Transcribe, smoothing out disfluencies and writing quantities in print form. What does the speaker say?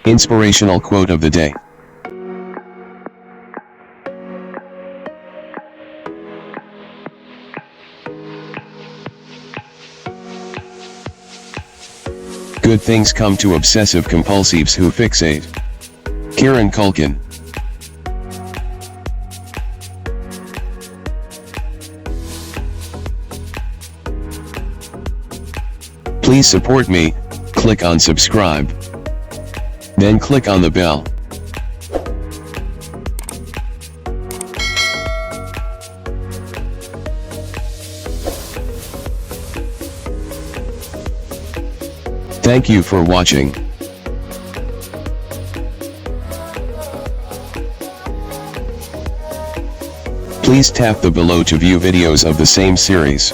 Inspirational quote of the day. Good things come to obsessive compulsives who fixate. Kieran Culkin. Please support me. Click on subscribe. Then click on the bell. Thank you for watching. Please tap the below to view videos of the same series.